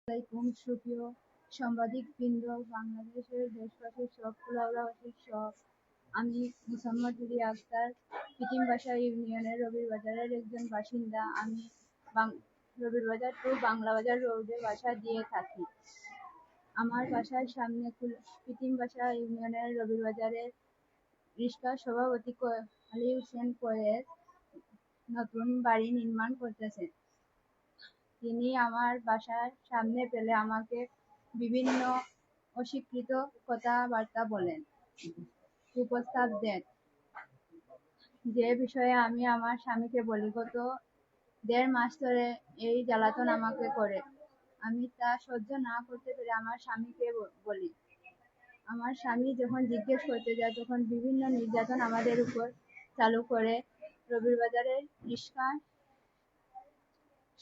আলাইকুম সুপ্রিয় সাংবাদিকবৃন্দ, বাংলাদেশের দেশবাসীর সব কুলাউড়াবাসীর সব। আমি মুসাম্মদ জুলি আক্তার, পিটিমবাসা ইউনিয়নের রবিরবাজারের একজন বাসিন্দা। আমি রবিরবাজার টু বাংলা বাজার রোডে বাসা দিয়ে থাকি। আমার বাসার সামনে পিটিমবাসা ইউনিয়নের রবিরবাজারের রিক্সা সভাপতি আলী হোসেন কোয়েস নতুন বাড়ি নির্মাণ করতেছেন। তিনি আমার বাসার সামনে পেলে আমাকে বিভিন্ন অস্বীকৃত কথাবার্তা বলেন, কুপ্রস্তাব দেন, যে বিষয়ে আমি আমার স্বামীকে বলি। গত 1.5 মাস ধরে এই জ্বালাতন আমাকে করে। আমি তা সহ্য না করতে পেরে আমার স্বামীকে বলি। আমার স্বামী যখন জিজ্ঞেস করতে যায় তখন বিভিন্ন নির্যাতন আমাদের উপর চালু করে রবিরবাজারের রিক্সা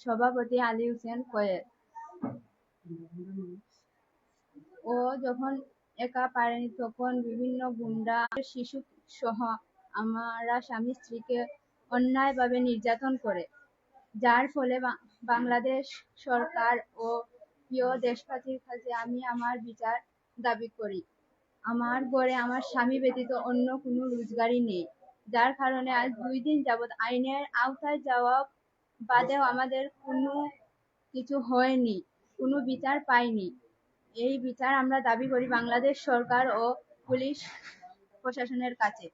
সভাপতি আলী হোসেন কোয়েস। ও যখন একা পারেনি তখন বিভিন্ন গুন্ডা, শিশু সহ আমরা স্বামী স্ত্রীকে অন্যায়ভাবে নির্যাতন করে, যার ফলে বাংলাদেশ সরকার ও প্রিয় দেশবাসীর কাছে আমি আমার বিচার দাবি করি। আমার ঘরে আমার স্বামী ব্যতীত অন্য কোনো রোজগারই নেই, যার কারণে আজ 2 দিন যাবৎ আইনের আওতায় যাওয়া বাদেও আমাদের কোনো কিছু হয়নি, কোনো বিচার পাইনি। এই বিচার আমরা দাবি করি বাংলাদেশ সরকার ও পুলিশ প্রশাসনের কাছে।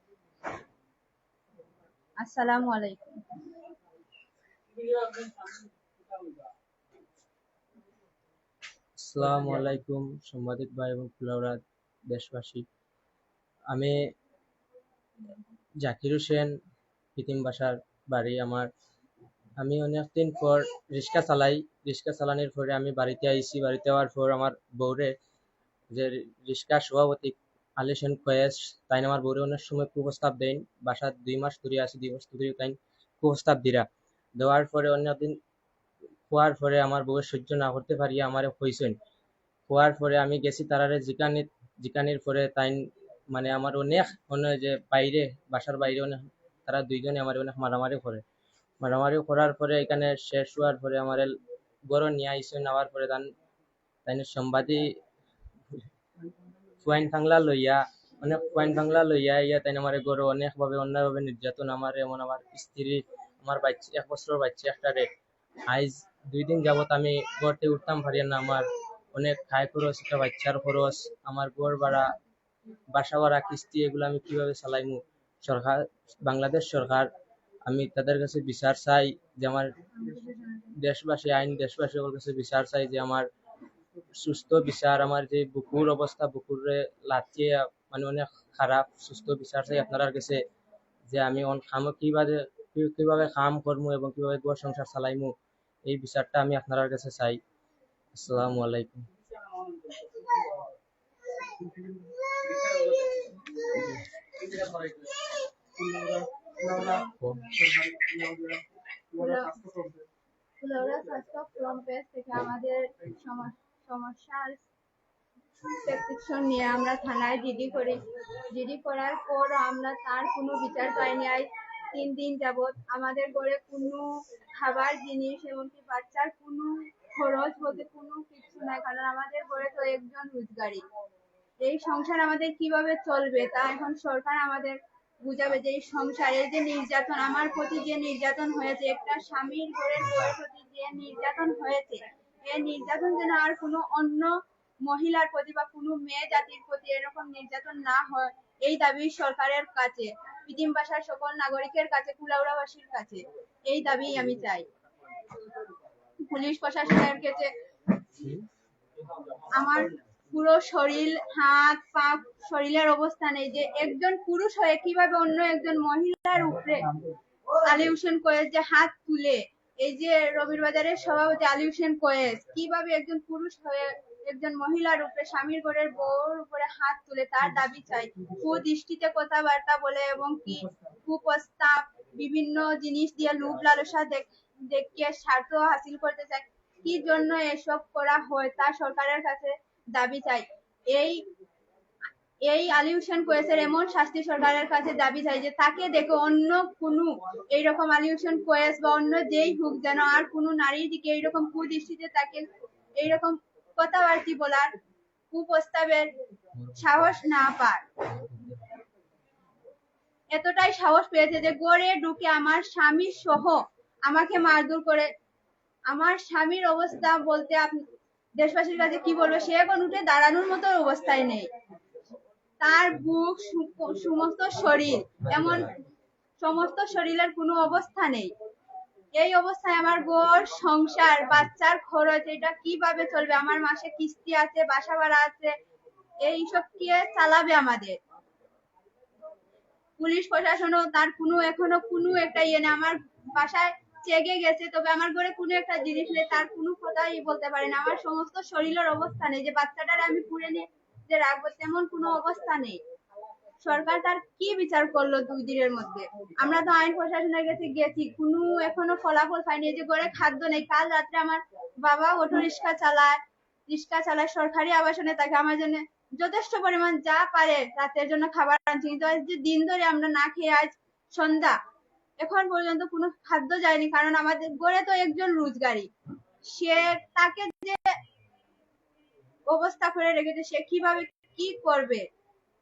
আসসালামু আলাইকুম। আসসালামু আলাইকুম সাংবাদিক ভাই এবং কুলাউড়া দেশবাসী। আমি জাকির হোসেন, পিতিম বাসার বাড়ি আমার। আমি অনেকদিন পর রিক্সা চালাই। রিক্সা চালানোর পরে আমি বাড়িতে আইছি। বাড়িতে হওয়ার পর আমার বউরে, যে রিক্সা সভাপতি আলী হোসেন কয়েস, তাই আমার বউরে অনেক সময় কুপ্রস্তাব দেন। বাসা 2 মাস ধরে আছি, 2 মাস ধরে তাই কুপ্রস্তাব দেওয়ার পরে অন্যদিন খোয়ার পরে আমার বউয়ের সহ্য না করতে পারিয়া আমারে কইছেন। খোয়ার পরে আমি গেছি তারারে জিকানির পরে তাই মানে আমার অনেক যে বাইরে, বাসার বাইরে অনেক, তারা দুইজনে আমার অনেক মারামারি করার পরে এখানে শেষ হওয়ার পরে আমার গড় নিয়ে আইসে। নেওয়ার পরে তাই সম্বাদী পয়েন্ট বাংলা লইয়া ইয়া তাই আমার গড় অনেকভাবে অন্যায়ভাবে নির্যাতন। আমার এমন আমার স্ত্রী, আমার বাচ্চা, 1 বছরের বাচ্চা একটা রে। আজ 2 দিন যাবত আমি গড়তে উঠতাম পারি না। আমার অনেক খায় খরচ, একটা বাচ্চার খরচ, আমার গড় ভাড়া, বাসা ভাড়া, কিস্তি, এগুলো আমি কিভাবে চালাইমু? সরকার, বাংলাদেশ সরকার, আমি তাদের কাছে বিচার চাই যে আমার দেশবাসী কাছে বিচার চাই যে আমার সুস্থ বিচার। আমার যে বুকুর অবস্থা, বুকুরে লাচিয়ে মানে অনেক খারাপ, সুস্থ বিচার চাই আপনার কাছে, যে আমি কিভাবে কাম করবো এবং কিভাবে ঘর সংসার চালাইমু, এই বিচারটা আমি আপনার কাছে চাই। আসসালামু আলাইকুম। কুলাউড়া স্বাস্থ্য ফ্রম পেজ থেকে আমাদের সমস্যার প্রেসক্রিপশন নিয়ে আমরা থানায় জিডি করার পর আমরা তার কোনো বিচার পাইনি। আজ 3 দিন যাবৎ আমাদের ঘরে কোনো খাবার জিনিস, এমনকি বাচ্চার কোনো খরচ বলতে কোনো কিছু নাই, কারণ আমাদের ঘরে তো একজন রোজগারি। এই সংসার আমাদের কিভাবে চলবে তা এখন সরকার আমাদের বুঝাবে, যে এই সংসারে যে নির্যাতন, আমার প্রতি যে নির্যাতন হয়েছে, একটা স্বামীর ঘরের বউয়ের প্রতি যে নির্যাতন হয়েছে, এই নির্যাতন যেন আর কোনো অন্য মহিলার প্রতি বা কোনো মেয়ে জাতির প্রতি এরকম নির্যাতন না হয়, এই দাবি সরকারের কাছে, পিটিম বাসার সকল নাগরিকের কাছে, কুলাউড়াবাসীর কাছে এই দাবি আমি চাই। পুলিশ প্রশাসনের কাছে আমার পুরো শরীর, হাত পা, শরীরের অবস্থা নেই, যে একজন পুরুষ হয়ে কিভাবে অন্য একজন মহিলার উপরে আলী হোসেন কোয়েস যে হাত তুলে, এই যে রবিরবাজারের সভাপতি আলী হোসেন কোয়েস কিভাবে একজন পুরুষ হয়ে একজন মহিলার উপরে, স্বামীর ঘরের বউর উপরে হাত তুলে, তার দাবি চাই। কুদৃষ্টিতে কথাবার্তা বলে এবং কি কুপ্রস্তাব, বিভিন্ন জিনিস দিয়ে লোভ লালসা দেখিয়ে স্বার্থ হাসিল করতে চায়, কি জন্য এসব করা হয় তা সরকারের কাছে দাবি চাই। এই আলী হোসেন কোয়েসের এমন শাস্তি সরকারের কাছে দাবি চাই যে তাকে দেখে অন্য কোনো এইরকম আলী হোসেন কোয়েস বা অন্য যেই হোক যেন আর কোনো নারীর দিকে এইরকম কুদৃষ্টিতে তাকে এইরকম কথাবার্তি বলার কুপ্রস্তাবের সাহস না পায়। এতটাই সাহস পেয়েছে যে গড়ে ঢুকে আমার স্বামী সহ আমাকে মারধর করে। আমার স্বামীর অবস্থা বলতে দেশবাসীর কাছে কি বলবো, সে এখন উঠে দাঁড়ানোর মতো অবস্থায় নেই। তার বুক সমস্ত শরীর, এমন সমস্ত শরীরের কোনো অবস্থা নেই। এই অবস্থায় আমার ঘর সংসার বাচ্চার খরচ এটা কিভাবে চলবে? আমার মাসে কিস্তি আছে, বাসা ভাড়া আছে, এইসব কে চালাবে আমাদের? পুলিশ প্রশাসনও তার এখনো কোনো একটা ইয়ে নেই। আমার বাসায় চেগে গেছে, তবে আমার ঘরে কোনো একটা জিনিস নেই, তার কোনো কথাই বলতে পারে না। আমার সমস্ত শরীরের অবস্থা নেই যে বাচ্চাটার আমি পুড়ে নিয়ে যে রাখবো, তেমন কোনো অবস্থা নেই। সরকার তার কি বিচার করলো 2 দিনের মধ্যে? আমরা তো আইন প্রশাসনের কাছে গেছি, কোনো এখনো ফলাফল পাইনি। যে ঘরে খাদ্য নেই। কাল রাত্রে আমার বাবা অটো রিক্সা চালায় সরকারি আবাসনে থাকে। আমার জন্য যথেষ্ট পরিমাণ যা পারে রাতের জন্য খাবার আনছে, কিন্তু আজ যে দিন ধরে আমরা না খেয়ে আজ সন্ধ্যা এখন পর্যন্ত কোনো খাদ্য যায়নি। কারণ আমাদের ঘরে তো একজন রোজগারি, সে তাকে যে অবস্থা করে রেখেছে, সে কিভাবে কি করবে?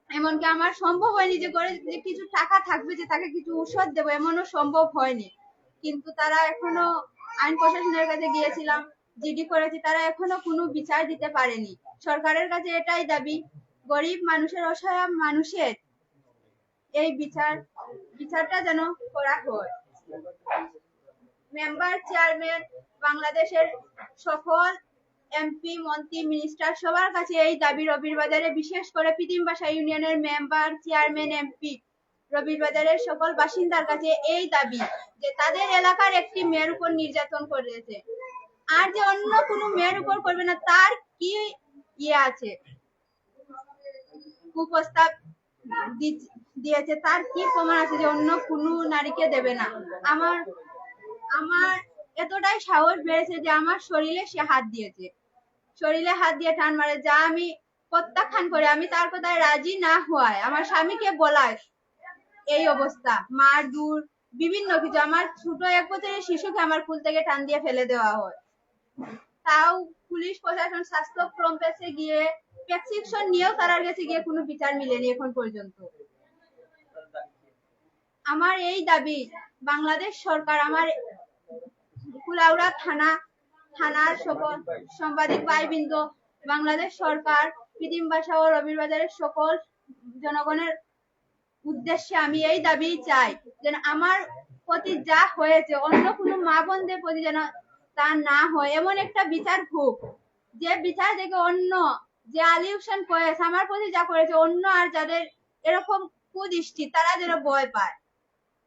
এমনকি আমার সম্ভব হয়নি যে ঘরে যে কিছু টাকা থাকবে যে তাকে কিছু ঔষধ দেবো, এমনও সম্ভব হয়নি। কিন্তু তারা এখনো, আইন প্রশাসনের কাছে গিয়েছিলাম, জিডি করেছি, তারা এখনো কোনো বিচার দিতে পারেনি। সরকারের কাছে এটাই দাবি, গরিব মানুষের, অসহায় মানুষের এই বিচারটা যেন করা হয়। মেম্বার, চেয়ারম্যান, বাংলাদেশের সকল এমপি, মন্ত্রী, মিনিস্টার সবার কাছে এই দাবি। রবির বাজারে বিশেষ করে পিতিমবাসা ইউনিয়নের মেম্বার, চেয়ারম্যান, এমপি, রবির বাজারের সকল বাসিন্দার কাছে এই দাবি যে তাদের এলাকার একটি মেয়ের উপর নির্যাতন করেছে, আর যে অন্য কোনো মেয়ের উপর করবে না, তার কি ইয়ে আছে? কুপ্রস্তাব দিয়েছে, তার কি প্রমাণ আছে যে অন্য কোনো নারীকে দেবে না? আমার আমার এতটাই সাহস বেড়েছে যে আমার শরীরে সে হাত দিয়েছে, শরীরে হাত দিয়ে টান মারে, যা আমি প্রত্যাখ্যান করে আমি তার কথায় রাজি না হওয়ায় আমার স্বামীকে বলায় এই অবস্থা। মারধর, বিভিন্ন কিছু। আমার ছোট 1 বছরের শিশুকে আমার কুল থেকে টান দিয়ে ফেলে দেওয়া হয়। তাও পুলিশ প্রশাসন, স্বাস্থ্য কমপ্লেক্সে গিয়ে প্রেসক্রিপশন নিয়েও তার কাছে গিয়ে কোনো বিচার মিলেনি এখন পর্যন্ত। আমার এই দাবি, বাংলাদেশ সরকার, আমার কুলাউড়া থানার সকল সাংবাদিক ভাইবৃন্দ, বাংলাদেশ সরকার, পিতিমবাসা ও রবির বাজারের সকল জনগণের উদ্দেশ্যে আমি এই দাবি চাই যেন আমার প্রতি যা হয়েছে অন্য কোনো মা বোনদের প্রতি যেন তা না হয়। এমন একটা বিচার হোক যে বিচার থেকে অন্য যে আলী হোসেন কয়েস আমার প্রতি যা করেছে, অন্য আর যাদের এরকম কুদৃষ্টি, তারা যেন ভয় পায়,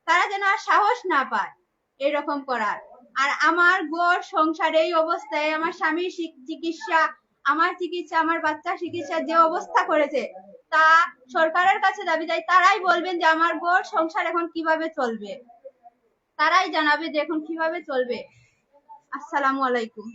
তারা যেন আর সাহস না পায় এরকম করার। আর আমার ঘর সংসার এই অবস্থায়, আমার স্বামীর চিকিৎসা, আমার চিকিৎসা, আমার বাচ্চার চিকিৎসা যে অবস্থা করেছে, তা সরকারের কাছে দাবি দেয়। তারাই বলবেন যে আমার ঘর সংসার এখন কিভাবে চলবে, তারাই জানাবে যে এখন কিভাবে চলবে। আসসালামু আলাইকুম।